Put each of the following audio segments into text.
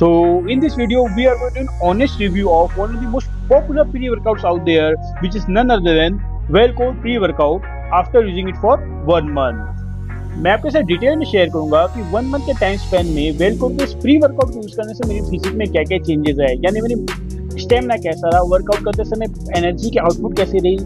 So in this video, we are going to do an honest review of one of the most popular pre-workouts out there, which is none other than Wellcore pre-workout after using it for 1 month. मैं आपके साथ detail में share करूंगा कि 1 month के time span में वेलकोर के इस प्री वर्कआउट यूज करने से मेरी फिजिक में क्या क्या चेंजेस आए, यानी मेरी स्टेमिना कैसा रहा, वर्कआउट करते समय एनर्जी की आउटपुट कैसे रही,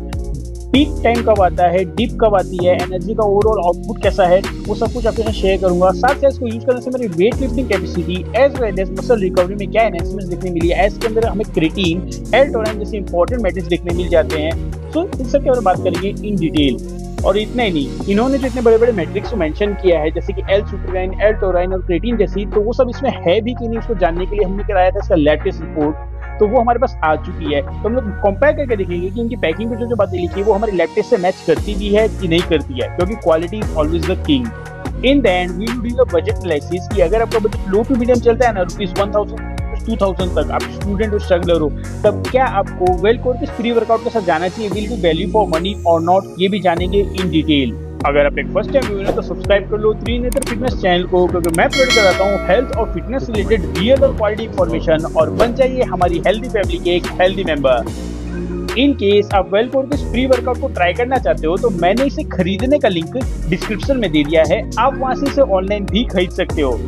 पीक टाइम कब आता है, डिप कब आती है, एनर्जी का ओवरऑल आउटपुट कैसा है, वो सब कुछ आपके साथ शेयर करूंगा। साथ साथ इसको यूज करने से मेरी weight lifting capacity as well as muscle recovery में क्या एनहांसमेंट्स देखने मिली है। इसके अंदर हमें क्रिएटिन, एल-टोराइन जैसे इंपॉर्टेंट मैट्रिक्स देखने मिल जाते हैं। सो इन सब के बारे में बात करेंगे इन डिटेल। और इतना ही नहीं, इन्होंने जो इतने बड़े बड़े मैट्रिक्स को मेंशन किया है जैसे कि एल-सुपरटाइन, एल-टोराइन और क्रिएटिन जैसी, तो वो सब इसमें है भी कि नहीं उसको जानने के लिए हमने कराया था इसका लैब टेस्ट रिपोर्ट, तो वो हमारे पास आ चुकी है। तो हम लोग कंपेयर करके देखेंगे कि इनकी पैकिंग में जो बातें लिखी है वो हमारे लैब टेस्ट से मैच करती भी है कि नहीं करती है, क्योंकि quality is always the king. In the end we will do the budget analysis कि अगर आपका बजट लो टू मीडियम चलता है ना, ₹1000 2000 तक, आप स्टूडेंट हो, स्ट्रगलर हो, तब क्या आपको वेलकोर के प्री वर्कआउट के साथ जाना चाहिए, will be value for money और नॉट, ये भी जानेंगे इन डिटेल। अगर आप एक फर्स्ट टाइम व्यूअर हो तो सब्सक्राइब कर लो त्रिनेत्र फिटनेस चैनल को, क्योंकि मैं प्रोवाइड कराता हूँ हेल्थ और फिटनेस रिलेटेड रियल और क्वालिटी इंफॉर्मेशन, और बन जाइए हमारी हेल्दी फैमिली के एक हेल्दी मेंबर। इन केस आप वेलकोर के प्री वर्कआउट को ट्राई करना चाहते हो तो मैंने इसे खरीदने का लिंक डिस्क्रिप्शन में दे दिया है, आप वहां से इसे ऑनलाइन भी खरीद सकते हो।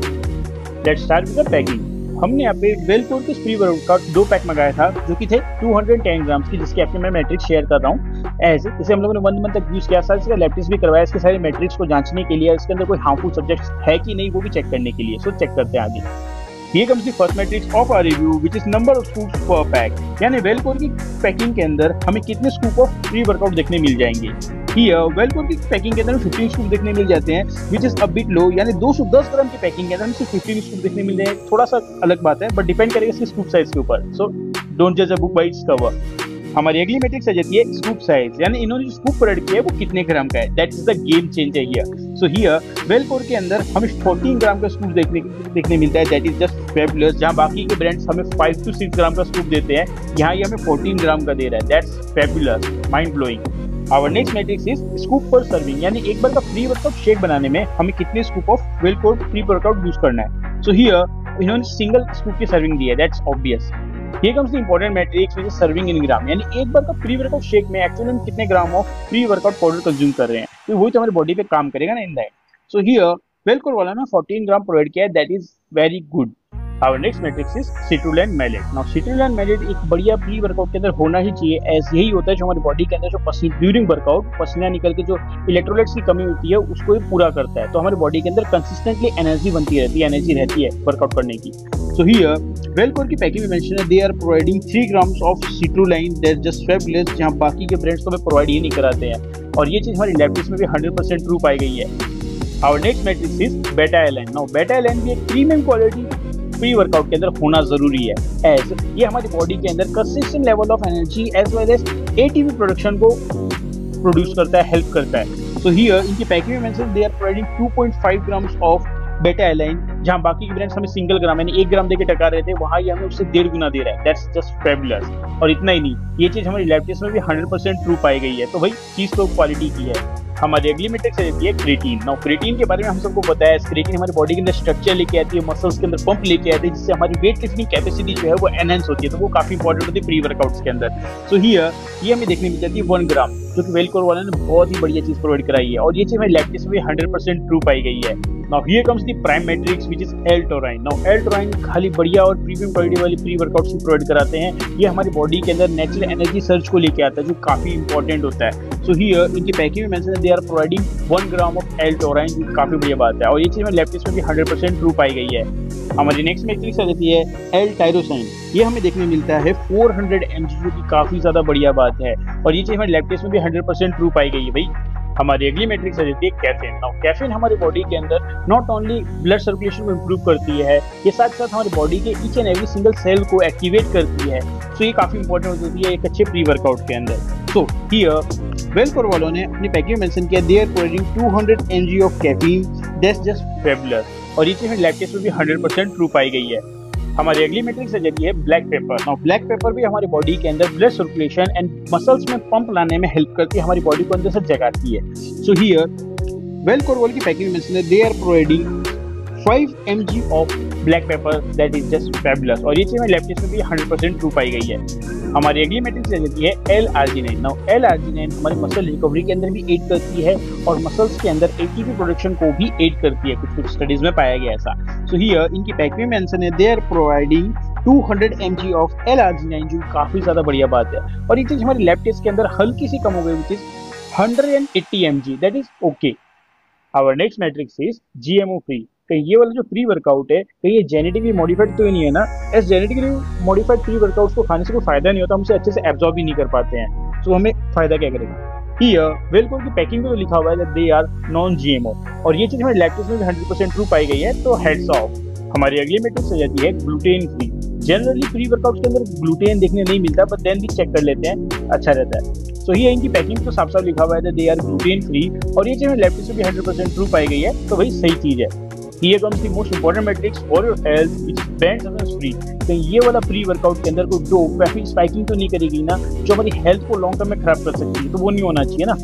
Let's start with the packing. हमने यहाँ पे वेलकोर के प्री वर्कआउट 2 पैक मंगाया था जो कि थे 210 ग्राम्स की, जिसके आपके मैं मैट्रिक्स शेयर कर रहा हूँ। ऐसे इसे हम लोगों ने 1 मंथ तक यूज किया, साथ इसका लैब टेस्ट भी करवाया, इसके सारे मैट्रिक्स को जांचने के लिए, इसके अंदर कोई हार्मफुल सब्जेक्ट्स है कि नहीं वो भी चेक करने के लिए। सो चेक करते हैं आगे। Here comes the first matrix of our review, which is number of scoops per pack. यानी वेलकोर की पैकिंग के अंदर हमें कितने स्कूप ऑफ प्री वर्कआउट देखने मिल जाएंगे। Here वेलकोर की पैकिंग के अंदर 15 स्कूप देखने मिल जाते हैं, which is a bit low, यानी 210 ग्राम की पैकिंग के अंदर हमें सिर्फ 15 स्कूप देखने मिल जाएंगे। थोड़ा सा अलग बात है, बट डिपेंड करेगा इसके स्कूप साइज के ऊपर। सो डोंट जज a book by its cover. हमारी अगली मैट्रिक्स आ जाती है स्कूप साइज, यानी इन्होंने जो स्कूप प्रोवाइड किया है वो कितने ग्राम का है। That is the game changer here. So here Wellcore के अंदर हमें 14 ग्राम का स्कूप देखने मिलता है। That is just fabulous. जहां बाकी के ब्रांड्स हमें 5 to 6 ग्राम का स्कूप देते हैं, यहाँ ये हमें 14 ग्राम का दे रहा है। That's fabulous, mind blowing. Our next matrix is scoop per serving, यानी एक बार का प्री वर्कआउट शेक बनाने में हमें कितने scoop of Wellcore pre workout use करना है। सो हियर इन्होंने सिंगल स्कूप की सर्विंग दी है। That's obvious. Here comes the important matrix which is serving in gram, यानी एक बार का प्री वर्कआउट शेक में एक्चुअली हम कितने gram of pre workout powder consume कर रहे हैं, तो वही तो हमारी बॉडी पे काम करेगा ना इन दैट। सो हियर वेलकोर वाला ना 14 ग्राम प्रोवाइड किया है। That is very good. Our next matrix is citrulline malate. Now citrulline malate एक बढ़िया प्री वर्कआउट के अंदर होना ही चाहिए। ऐसे यही होता है जो हमारी बॉडी के अंदर जो पसीना ड्यूरिंग वर्कआउट पसीना निकल के जो इलेक्ट्रोलाइट्स की कमी होती है उसको ही पूरा करता है, तो हमारी बॉडी के अंदर कंसिस्टेंटली एनर्जी बनती रहती है, एनर्जी रहती है वर्कआउट करने की। सो हियर वेलकोर की पैकिंग में मेंशन है they are providing 3 grams of citrulline. That's just fabulous, जहां बाकी के ब्रांड्स तो हमें प्रोवाइड ही नहीं कराते हैं, और ये चीज हमारी लैब टेस्ट में भी 100% ट्रू पाई गई है। Our next matrix is beta alanine. Now beta alanine भी एक प्रीमियम क्वालिटी प्री वर्कआउट के अंदर होना जरूरी है, एज ये हमारी बॉडी के अंदर consistent level of energy as well as ATP production को प्रोड्यूस करता है, हेल्प करता है। सो हियर इनकी पैकिंग में mention they are providing 2.5 grams of beta alanine, जहां बाकी के ब्रांड्स हमें सिंगल ग्राम यानी 1 ग्राम देके टका रहे थे, वहां ये हमें उससे 1.5 गुना दे रहा है। That's just fabulous. और इतना ही नहीं, ये चीज हमारी लैब टेस्ट में भी 100% ट्रू पाई गई है, तो भाई चीज तो क्वालिटी की है। हमारी अगली मैट्रिक्स रहती है क्रिएटिन। नाउ क्रिएटिन के बारे में हम सबको पता है, क्रिएटिन हमारी बॉडी के अंदर स्ट्रक्चर लेके आती है, मसल्स के अंदर पंप लेके आती है, जिससे हमारी वेट लिफ्टिंग कैपेसिटी जो है वो एनहांस होती है, तो वो काफी इंपॉर्टेंट होती है प्री वर्कआउट्स के अंदर। सो हियर ये हमें देखने मिल जाती है 1 ग्राम, जो कि वेलकोर वाले ने बहुत ही बढ़िया चीज प्रोवाइड कराई है, और ये चीज हमारी लैब टेस्ट में भी 100% ट्रू पाई गई है। Now here comes the prime matrix which is L taurine. Now L taurine खाली बढ़िया और प्रीमियम क्वालिटी वाली प्री वर्कआउट्स भी प्रोवाइड कराते हैं। ये हमारी बॉडी के अंदर नेचुरल एनर्जी सर्च को लेके आता है, जो काफी इंपॉर्टेंट होता है। सो हियर इनकी पैकिंग में मेंशन है they are providing 1 gram of L taurine, जो काफी बढ़िया बात है, और ये चीज हमारी लैब टेस्ट में भी 100% ट्रू पाई गई है। हमारी नेक्स्ट मैट्रिक्स आ जाती है एल-टायरोसाइन। ये हमें देखने मिलता है 400 mg, जो कि काफी ज्यादा बढ़िया बात है, और ये चीज हमारी लैब टेस्ट में भी 100% ट्रू पाई गई है भाई। हमारी अगली मैट्रिक्स आ जाती है कैफीन। नाउ कैफीन हमारी बॉडी के अंदर नॉट ओनली ब्लड सर्कुलेशन को इंप्रूव करती है, ये साथ साथ हमारी बॉडी के each and every single cell को एक्टिवेट करती है, सो ये काफी इंपॉर्टेंट होती है एक अच्छे प्री वर्कआउट के अंदर। सो हियर वेलकोर वालों ने अपनी पैकिंग में मेंशन किया they are providing 200 mg of caffeine. That's just fabulous, और ये चीज लैब टेस्ट में भी 100% ट्रू पाई गई है। हमारी अगली मैट्रिक्स आ जाती है black pepper. Now black pepper भी हमारी बॉडी के अंदर ब्लड सर्कुलेशन एंड मसल्स में पंप लाने में हेल्प करती है, हमारी बॉडी को अंदर से जगाती है। सो हियर वेलकोर वाले की पैकिंग में they are providing 5 mg of black pepper that is just fabulous. और ये चीज़ हमारे लैब टेस्ट में भी 100% ट्रू पाई गई है। हमारी अगली मैट्रिक्स रह जाती है L-arginine। नाउ L-arginine हमारी मसल रिकवरी के अंदर भी एड करती है और मसल्स के अंदर एटीपी प्रोडक्शन को भी एड करती है, कुछ स्टडीज में पाया गया ऐसा। सो हियर इनकी पैक में मेंशन है they are providing 200 mg of L-arginine, जो काफी ज्यादा बढ़िया बात है। और ये चीज हमारे लैब टेस्ट के अंदर हल्की सी कम हो गई, which is 180 mg, that is okay. Our next matrix is GMO free. कहीं ये वाला जो प्री वर्कआउट है कहीं ये जेनेटिकली मॉडिफाइड तो ही नहीं है ना? इस जेनेटिकली मॉडिफाइड प्री वर्कआउट को खाने से कोई फायदा नहीं होता, हम उसे अच्छे से एब्जॉर्ब ही नहीं कर पाते हैं, तो हमें फायदा क्या करेगा? हियर वेलकोर की पैकिंग में तो लिखा हुआ है that they are non GMO, और ये चीज हमारे लैब टेस्ट में भी 100% ट्रू पाई गई है, तो हेड्स ऑफ। हमारी अगली मैट्रिक्स हो जाती है gluten free. Generally pre workout के अंदर ग्लूटेन देखने नहीं मिलता, बट देन भी चेक कर लेते हैं, अच्छा रहता है। तो ये इनकी पैकिंग तो साफ साफ लिखा हुआ है दे आर ग्लूटेन फ्री, और ये चीज हमारे लैब टेस्ट में भी 100% ट्रू पाई गई है, तो वही सही चीज है। Here comes the most important matrix for your health, which is brand substance free। कहीं ये वाला प्री वर्कआउट के अंदर कोई डोप या फिर स्पाइकिंग तो नहीं करेगी ना, जो हमारी हेल्थ को लॉन्ग टर्म में खराब कर सकती है, तो वो नहीं होना चाहिए ना।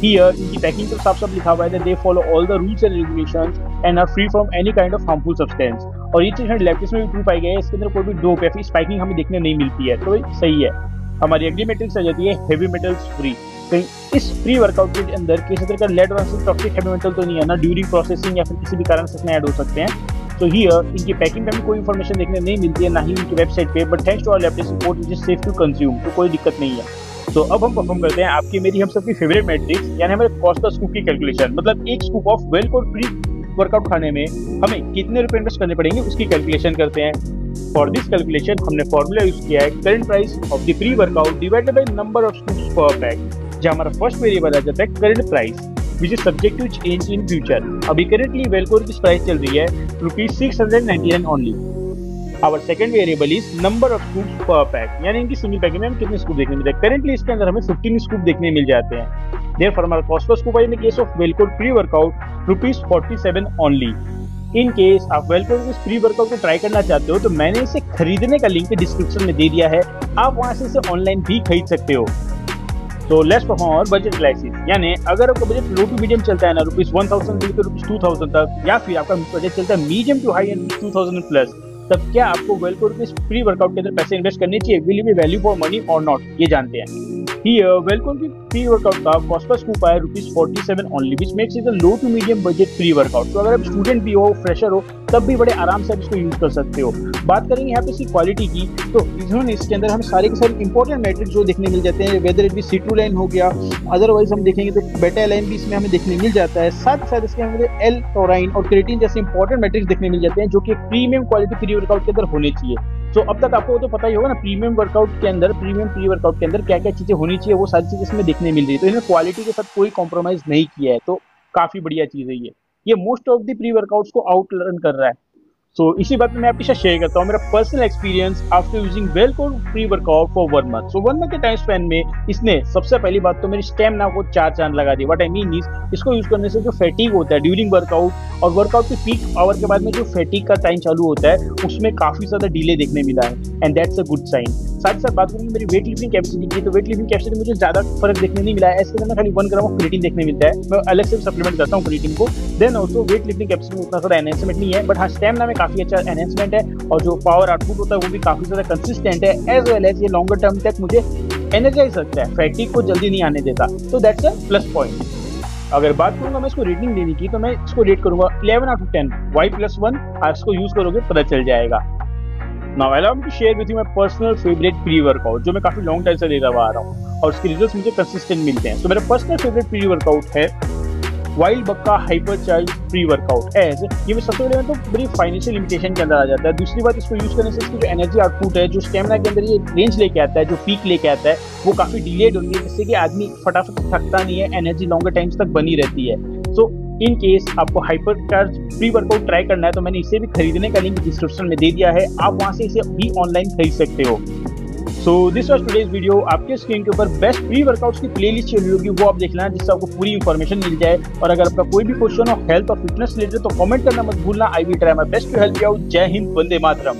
Here इनकी पैकिंग तो साफ साफ लिखा हुआ है they follow all the rules and regulations and are free from any kind of harmful substance। और ये चीज हमारे लैब टेस्ट में भी ट्रू पाई गई है, इसके अंदर कोई भी डोप या फिर स्पाइकिंग हमें देखने नहीं मिलती है, तो सही है। हमारी अगली मैट्रिक्स आ जाती है हेवी मेटल्स फ्री। कहीं इस प्री वर्कआउट के अंदर किसी तरह का लेड और टॉक्सिक हेवी मेटल तो नहीं है ना, ड्यूरिंग प्रोसेसिंग या फिर किसी भी कारण से इसमें ऐड हो सकते हैं। तो हियर इनकी पैकिंग पे हमें कोई इन्फॉर्मेशन देखने नहीं मिलती है, ना ही इनकी वेबसाइट पे, but thanks to our lab test report which is safe to consume, तो कोई दिक्कत नहीं है। तो अब हम परफॉर्म करते हैं आपकी मेरी हम सबकी फेवरेट मैट्रिक्स, यानी हमारे कॉस्ट का स्कूप की कैलकुलेशन। मतलब एक scoop of Wellcore pre workout खाने में हमें कितने रुपए इन्वेस्ट करने पड़ेंगे उसकी कैलकुलेशन करते हैं। फॉर दिस कैलकुलेशन हमने फॉर्मूला यूज किया है current price of the pre workout divided by number of scoops per pack, जहां हमारा फर्स्ट वेरिएबल आ जाता है current price which is subject to change in future. अभी करंटली वेलकोर की प्राइस चल रही है ₹699 only. Our second variable is number of scoops per pack, यानी इनकी सिंगल पैकिंग में हम कितने स्कूप देखने मिलते हैं। करंटली इसके अंदर हमें 15 स्कूप देखने मिल जाते हैं। देयरफॉर हमारा कॉस्ट पर scoop in the case of Wellcore pre workout ₹47 only. In case आप वेलकोर के प्री वर्कआउट को ट्राई करना चाहते हो तो मैंने इसे खरीदने का लिंक डिस्क्रिप्शन में दे दिया है, आप वहां से इसे ऑनलाइन भी खरीद सकते हो। तो let's perform our budget analysis, यानी अगर आपका बजट लो टू मीडियम चलता है ना ₹1000 से लेकर ₹2000 तक, या फिर आपका बजट चलता है medium to high and 2000 plus, तब क्या आपको वेलकोर के प्री वर्कआउट के अंदर पैसे इन्वेस्ट करने चाहिए? Will be value for money और नॉट, ये जानते हैं। हियर वेलकोर की प्री वर्कआउट का कॉस्ट पर स्कूप आया ₹47 only, which makes it a low to medium budget pre workout. तो अगर आप स्टूडेंट भी हो, फ्रेशर हो, तब भी बड़े आराम से आप इसको यूज कर सकते हो। बात करेंगे यहाँ पे इसकी क्वालिटी की, तो इन्होंने इसके अंदर हमें सारे के सारे इंपॉर्टेंट मैट्रिक्स जो देखने मिल जाते हैं, वेदर इट भी सिट्रुलाइन हो गया, अदरवाइज हम देखेंगे तो बेटा एलाइन भी इसमें हमें देखने मिल जाता है। साथ ही साथ इसके हमें एल टोराइन और क्रेटिन जैसे इंपॉर्टेंट मैट्रिक्स देखने मिल जाते हैं, जो कि प्रीमियम क्वालिटी प्री वर्कआउट के अंदर होने चाहिए। तो अब तक आपको तो पता ही होगा ना, प्रीमियम वर्कआउट के अंदर, प्रीमियम प्री वर्कआउट के अंदर क्या क्या चीजें होनी चाहिए, वो सारी चीजें इसमें देखने मिल रही है। तो इन्होंने क्वालिटी के साथ कोई कॉम्प्रोमाइज नहीं किया है, तो काफी बढ़िया चीज है ये most of the pre workouts को आउट रन कर रहा है। सो इसी बात में मैं आपके साथ शेयर करता हूँ मेरा personal experience after using Wellcore pre workout for 1 month. So 1 month के टाइम स्पेन में इसने सबसे पहली बात तो मेरी स्टेमिना को 4 चांद लगा दिया। व्हाट आई मीन इज, इसको यूज करने से जो फैटिग होता है ड्यूरिंग वर्कआउट और वर्कआउट के पीक आवर के बाद में जो फैटिग का टाइम चालू होता है, उसमें काफी ज्यादा डिले देखने मिला है, and that's a good sign. साथ ही साथ बात करेंगे मेरी वेट लिफ्टिंग कैपेसिटी की, तो वेट लिफ्टिंग कैपेसिटी मुझे ज्यादा फर्क देखने नहीं मिला है। इसके अंदर खाली 1 ग्राम ऑफ क्रिएटिन देखने मिलता है, मैं अलग से सप्लीमेंट करता हूँ क्रिएटिन को। Then also weight lifting capacity में उतना ज्यादा एनहेंसमेंट नहीं है, बट हाँ स्टेमिना में काफी अच्छा एनहेंसमेंट है, और जो पावर आउटपुट होता है वो भी काफी ज्यादा कंसिस्टेंट है, एज वेल एज ये लॉन्गर टर्म तक मुझे एनर्जाइज रखता है, फैटिग को जल्दी नहीं आने देता, तो दैट्स अ प्लस पॉइंट। अगर बात करूंगा मैं इसको रेटिंग देने की, तो मैं इसको रेट करूंगा 11 आउट ऑफ 10। वाई +1 आप इसको यूज करोगे पता चल जाएगा। Now allow me to share with you my personal favourite pre workout, जो मैं काफी लॉन्ग टाइम से लेता हुआ आ रहा हूँ और उसके रिजल्ट्स मुझे कंसिस्टेंट मिलते हैं। तो मेरा पर्सनल फेवरेट प्री वर्कआउट है wild buck hyper charge pre workout. As ये सबसे पहले तो बड़ी फाइनेंशियल लिमिटेशन के अंदर आ जाता है। दूसरी बात, इसको यूज करने से इसकी जो एनर्जी आउटपुट है, जो स्टेमिना के अंदर ये रेंज लेके आता है, जो पीक लेके आता है, वो काफी डिलेड होती है, जिससे कि आदमी फटाफट थकता नहीं है, एनर्जी लॉन्गर टाइम्स तक बनी रहती है। सो इन केस आपको hyper charge pre workout try करना है, तो मैंने इसे भी खरीदने का लिंक डिस्क्रिप्शन में दे दिया है, आप वहां से इसे भी ऑनलाइन खरीद सकते हो। So this was today's video. आपके स्क्रीन के ऊपर बेस्ट प्री वर्कआउट्स की प्लेलिस्ट चली होगी, वो आप देख लेना, जिससे आपको पूरी इन्फॉर्मेशन मिल जाए। और अगर आपका कोई भी क्वेश्चन हो हेल्थ और फिटनेस रिलेटेड, तो कमेंट करना मत भूलना। I will try my best to help you out. जय हिंद, वंदे मातरम।